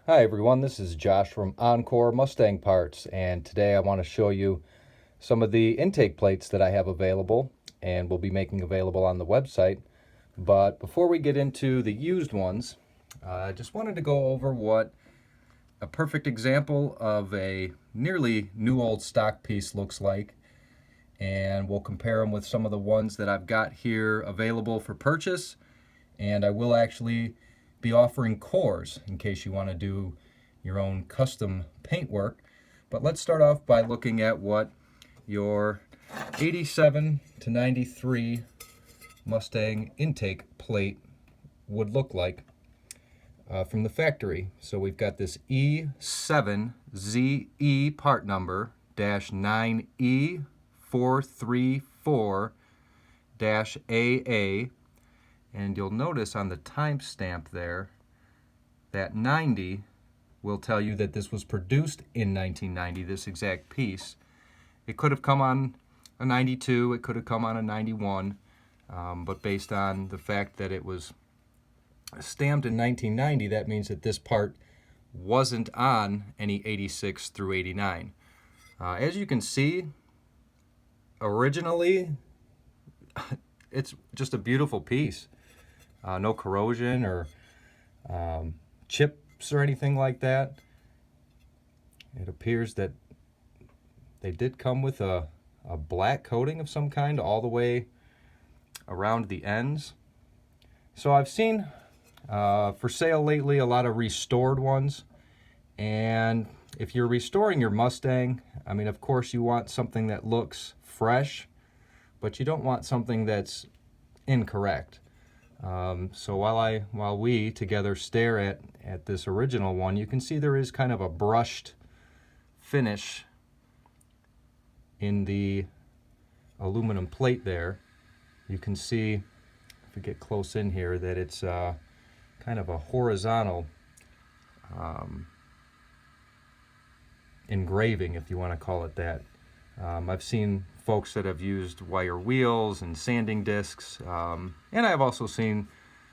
Hi everyone, this is Josh from Encore Mustang Parts, and today I want to show you some of the intake plates that I have available and will be making available on the website. But before we get into the used ones, I just wanted to go over what a perfect example of a nearly new old stock piece looks like, and we'll compare them with some of the ones that I've got here available for purchase. And I will actually be offering cores in case you want to do your own custom paint work. But let's start off by looking at what your 87 to 93 Mustang intake plate would look like from the factory. So we've got this E7ZE part number -9E434-AA, and you'll notice on the timestamp there that 90 will tell you that this was produced in 1990, this exact piece. It could have come on a 92, it could have come on a 91, but based on the fact that it was stamped in 1990, that means that this part wasn't on any 86 through 89. As you can see, originally, it's just a beautiful piece. No corrosion or chips or anything like that. It appears that they did come with a black coating of some kind all the way around the ends. So I've seen for sale lately a lot of restored ones, and if you're restoring your Mustang, I mean, of course you want something that looks fresh, but you don't want something that's incorrect. So while we together stare at this original one, you can see there is kind of a brushed finish in the aluminum plate there. You can see, if we get close in here, that it's kind of a horizontal engraving, if you want to call it that. I've seen folks that have used wire wheels and sanding discs, and I've also seen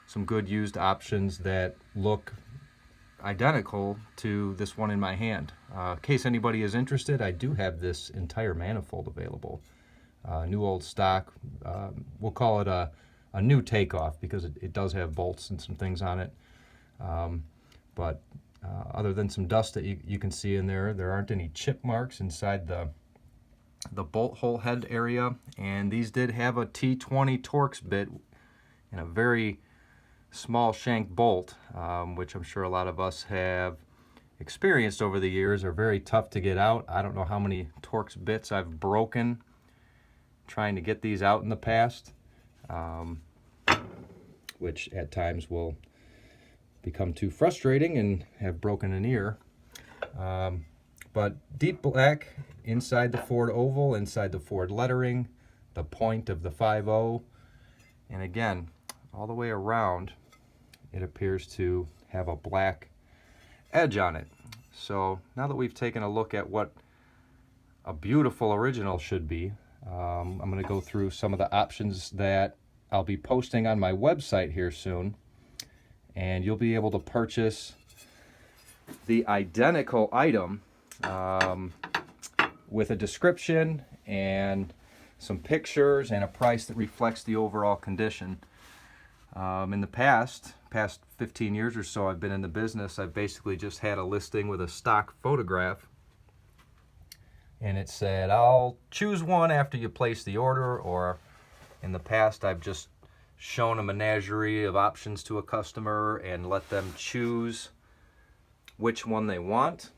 some good used options that look identical to this one in my hand. In case anybody is interested, I do have this entire manifold available. New old stock. We'll call it a new takeoff because it does have bolts and some things on it. But other than some dust that you can see in there, there aren't any chip marks inside the bolt hole head area, and these did have a T20 Torx bit and a very small shank bolt, which I'm sure a lot of us have experienced over the years, are very tough to get out. I don't know how many Torx bits I've broken trying to get these out in the past, which at times will become too frustrating and have broken an ear. But deep black inside the Ford oval, inside the Ford lettering, the point of the 5.0, and again, all the way around, it appears to have a black edge on it. So now that we've taken a look at what a beautiful original should be, I'm going to go through some of the options that I'll be posting on my website here soon, and you'll be able to purchase the identical item with a description and some pictures and a price that reflects the overall condition. In the past 15 years or so I've been in the business, I've basically just had a listing with a stock photograph, and it said, I'll choose one after you place the order, or in the past I've just shown a menagerie of options to a customer and let them choose which one they want.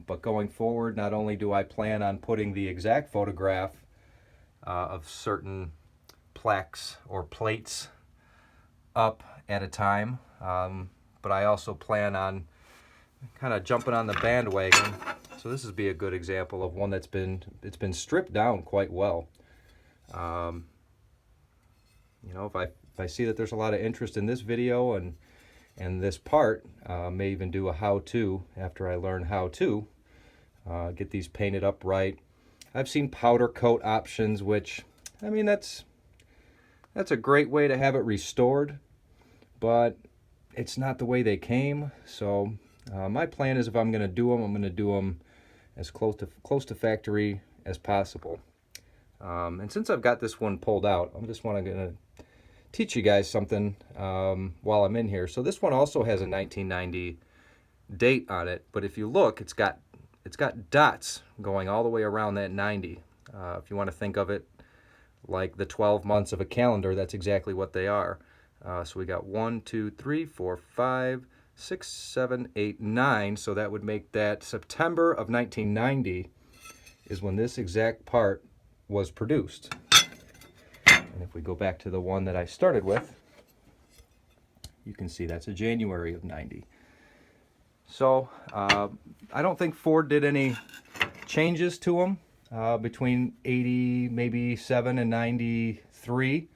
But going forward, not only do I plan on putting the exact photograph of certain plaques or plates up at a time, but I also plan on kind of jumping on the bandwagon. So this would be a good example of one that's been stripped down quite well. You know, if I see that there's a lot of interest in this video and this part, may even do a how-to after I learn how to get these painted up right. I've seen powder coat options, which, I mean, that's a great way to have it restored, but it's not the way they came. So My plan is if I'm going to do them, I'm going to do them as close to factory as possible. And since I've got this one pulled out, I'm just going to teach you guys something while I'm in here. So this one also has a 1990 date on it, but if you look, it's got dots going all the way around that 90. If you want to think of it like the 12 months of a calendar, that's exactly what they are. So we got 1, 2, 3, 4, 5, 6, 7, 8, 9. So that would make that September of 1990 is when this exact part was produced. And if we go back to the one that I started with, you can see that's a January of 90. So I don't think Ford did any changes to them between 80, maybe 7 and 93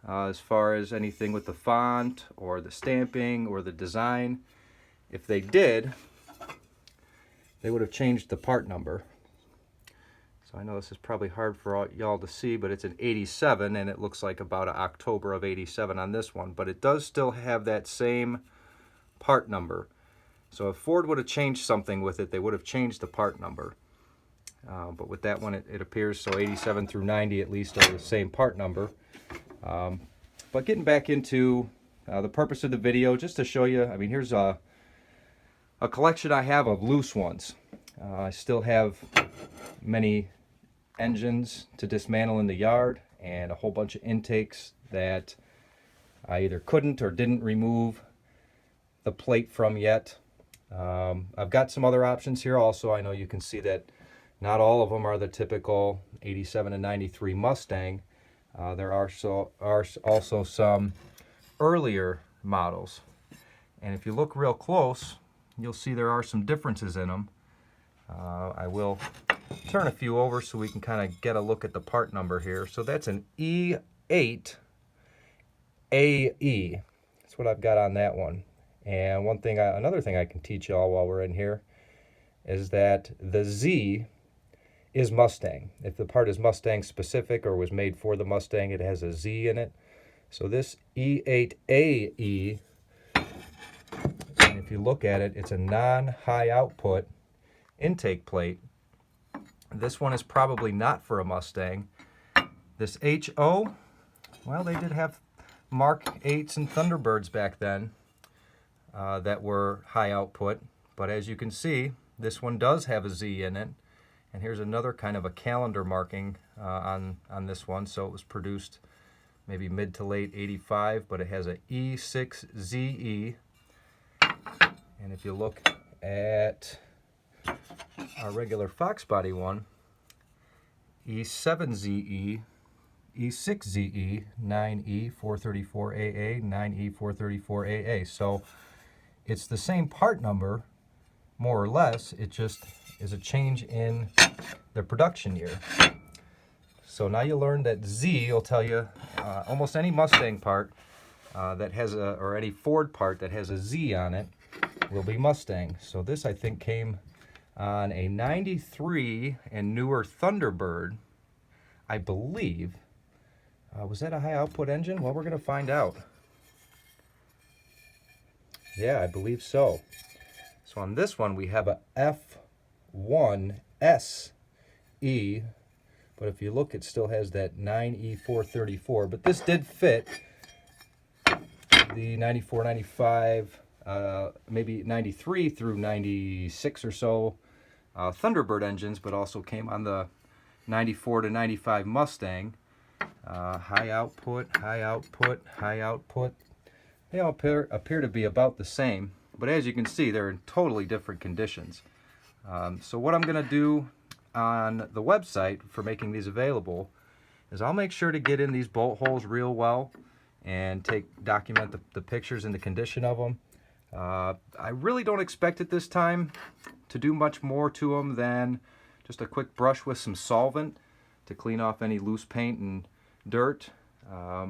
as far as anything with the font or the stamping or the design. If they did, they would have changed the part number. So I know this is probably hard for y'all to see, but it's an 87 and it looks like about October of 87 on this one, but it does still have that same part number. So if Ford would have changed something with it, they would have changed the part number. But with that one, it appears so 87 through 90 at least are the same part number. But getting back into the purpose of the video, just to show you, I mean, here's a collection I have of loose ones. I still have many engines to dismantle in the yard and a whole bunch of intakes that I either couldn't or didn't remove the plate from yet. I've got some other options here also. I know you can see that not all of them are the typical 87 and 93 Mustang. There are also some earlier models. And if you look real close, you'll see there are some differences in them. I will turn a few over so we can kind of get a look at the part number here. So that's an E8 AE. That's what I've got on that one. And another thing I can teach y'all while we're in here is that the Z is Mustang. If the part is Mustang specific or was made for the Mustang, it has a Z in it. So this E8AE, and if you look at it, it's a non-high output intake plate. This one is probably not for a Mustang. This HO, well, they did have Mark 8s and Thunderbirds back then that were high output, but as you can see, this one does have a Z in it. And here's another kind of a calendar marking on this one. So it was produced maybe mid to late 85, but it has a E6ZE. And if you look at our regular Fox body one, E7ZE, E6ZE, 9E434AA, 9E434AA. So it's the same part number, more or less. It just is a change in the production year. So now you learn that Z will tell you almost any Mustang part that has or any Ford part that has a Z on it will be Mustang. So this I think came on a 93 and newer Thunderbird, I believe. Was that a high output engine? Well, we're going to find out. Yeah, I believe so. So on this one we have a F1SE, but if you look, it still has that 9E434. But this did fit the 94, 95, maybe 93 through 96 or so Thunderbird engines, but also came on the 94 to 95 Mustang. High output, high output, high output. They all appear to be about the same, but as you can see, they're in totally different conditions. So what I'm going to do on the website for making these available is I'll make sure to get in these bolt holes real well and document the pictures and the condition of them. I really don't expect it this time to do much more to them than just a quick brush with some solvent to clean off any loose paint and dirt. But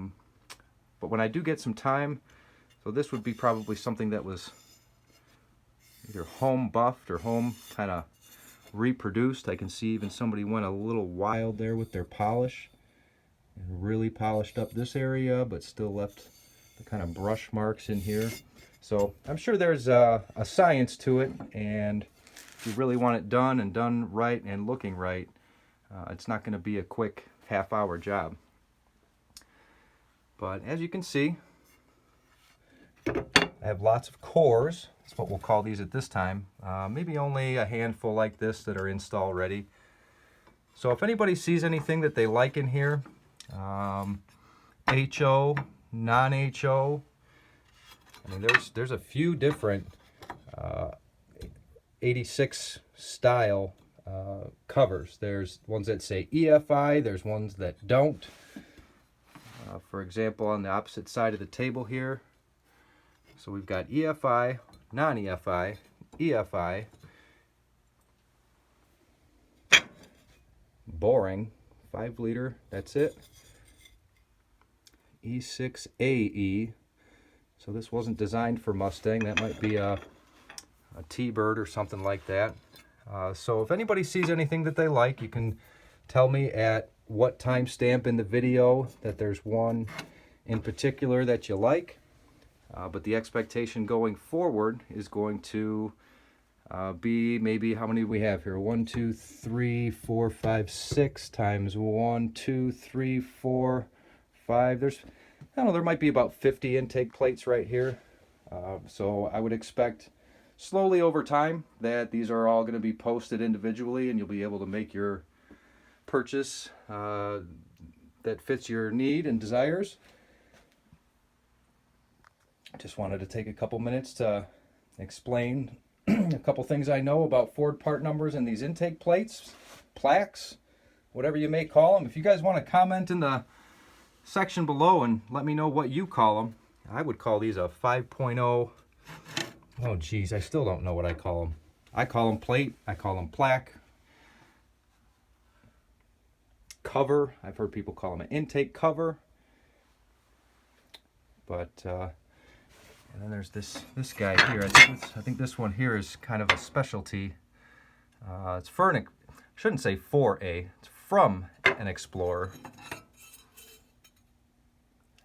when I do get some time, so this would be probably something that was either home buffed or home kind of reproduced. I can see even somebody went a little wild there with their polish and really polished up this area, but still left the kind of brush marks in here. So I'm sure there's a science to it, and if you really want it done and done right and looking right, it's not going to be a quick half-hour job. But as you can see, I have lots of cores. That's what we'll call these at this time. Maybe only a handful like this that are install ready. So if anybody sees anything that they like in here, HO, non-HO, I mean, there's a few different 86 style covers. There's ones that say EFI, there's ones that don't. For example, on the opposite side of the table here, so we've got EFI, non-EFI, EFI, boring, 5 liter, that's it, E6AE. So this wasn't designed for Mustang. That might be a T-Bird or something like that. So if anybody sees anything that they like, you can tell me at what timestamp in the video that there's one in particular that you like. But the expectation going forward is going to be maybe, how many do we have here? 1, 2, 3, 4, 5, 6 times 1, 2, 3, 4, 5. There's, I don't know, there might be about 50 intake plates right here. So I would expect slowly over time that these are all going to be posted individually, and you'll be able to make your purchase that fits your need and desires. Just wanted to take a couple minutes to explain a couple things I know about Ford part numbers and these intake plates, plaques, whatever you may call them. If you guys want to comment in the section below and let me know what you call them. I would call these a 5.0. Oh geez, I still don't know what I call them. I call them plate, I call them plaque, cover. I've heard people call them an intake cover. But and then there's this guy here. I think this one here is kind of a specialty. It's for an, I shouldn't say for a, it's from an Explorer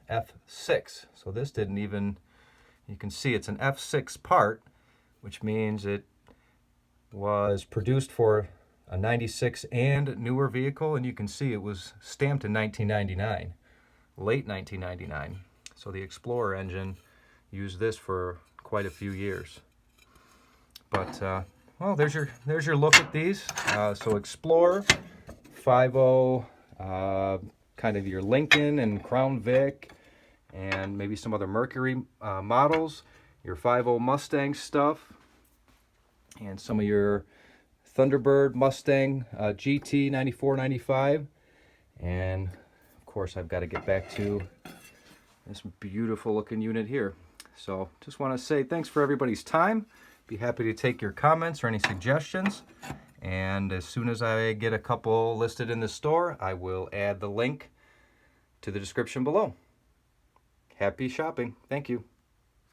F6. So this didn't even, you can see it's an F6 part, which means it was produced for a 96 and newer vehicle, and you can see it was stamped in 1999, late 1999. So the Explorer engine used this for quite a few years. But well, there's your look at these. So Explorer, 5.0, kind of your Lincoln and Crown Vic, and maybe some other Mercury models, your 5.0 Mustang stuff, and some of your Thunderbird Mustang GT 94, 95, and of course I've got to get back to this beautiful looking unit here. So just want to say thanks for everybody's time. Be happy to take your comments or any suggestions, and as soon as I get a couple listed in the store, I will add the link to the description below. Happy shopping. Thank you.